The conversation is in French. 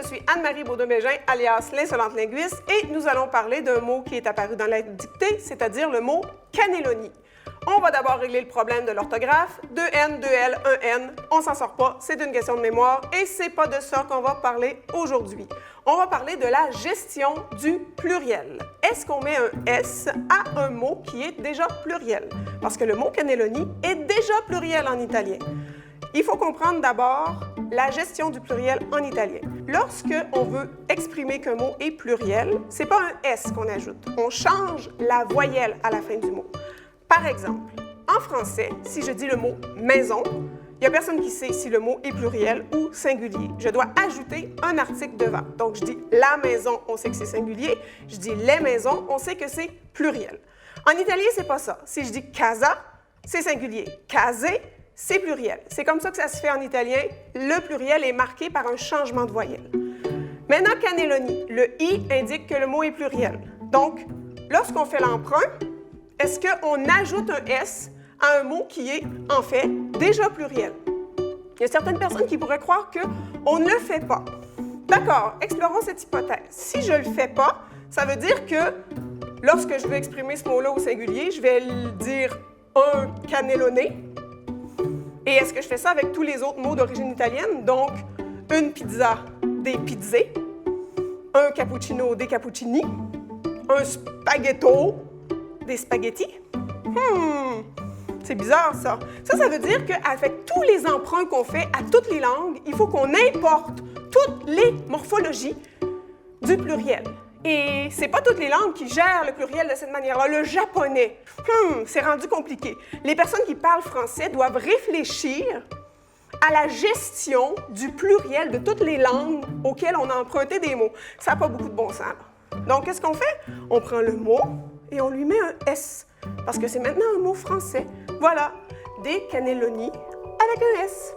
Je suis Anne-Marie Beaudeau-Bégin, alias l'insolente linguiste, et nous allons parler d'un mot qui est apparu dans la dictée, c'est-à-dire le mot cannelloni. On va d'abord régler le problème de l'orthographe. 2N, 2L, 1N, on s'en sort pas, c'est une question de mémoire et c'est pas de ça qu'on va parler aujourd'hui. On va parler de la gestion du pluriel. Est-ce qu'on met un S à un mot qui est déjà pluriel? Parce que le mot cannelloni est déjà pluriel en italien. Il faut comprendre d'abord la gestion du pluriel en italien. Lorsque on veut exprimer qu'un mot est pluriel, c'est pas un S qu'on ajoute. On change la voyelle à la fin du mot. Par exemple, en français, si je dis le mot « maison », il n'y a personne qui sait si le mot est pluriel ou singulier. Je dois ajouter un article devant. Donc, je dis « la maison », on sait que c'est singulier. Je dis « les maisons », on sait que c'est pluriel. En italien, c'est pas ça. Si je dis « casa », c'est singulier. « Case », c'est pluriel. C'est comme ça que ça se fait en italien. Le pluriel est marqué par un changement de voyelle. Maintenant, cannelloni, le « i » indique que le mot est pluriel. Donc, lorsqu'on fait l'emprunt, est-ce qu'on ajoute un S à un mot qui est, en fait, déjà pluriel? Il y a certaines personnes qui pourraient croire qu'on ne le fait pas. D'accord, explorons cette hypothèse. Si je ne le fais pas, ça veut dire que lorsque je veux exprimer ce mot-là au singulier, je vais dire un cannellone. Et est-ce que je fais ça avec tous les autres mots d'origine italienne? Donc, une pizza, des pizzé, un cappuccino, des cappuccini, un spaghetto, des spaghettis? C'est bizarre, ça. Ça veut dire qu'avec tous les emprunts qu'on fait à toutes les langues, il faut qu'on importe toutes les morphologies du pluriel. Et c'est pas toutes les langues qui gèrent le pluriel de cette manière-là. Le japonais, c'est rendu compliqué. Les personnes qui parlent français doivent réfléchir à la gestion du pluriel de toutes les langues auxquelles on a emprunté des mots. Ça n'a pas beaucoup de bon sens, là. Donc, qu'est-ce qu'on fait? On prend le mot et on lui met un S, parce que c'est maintenant un mot français. Voilà, des cannelloni avec un S.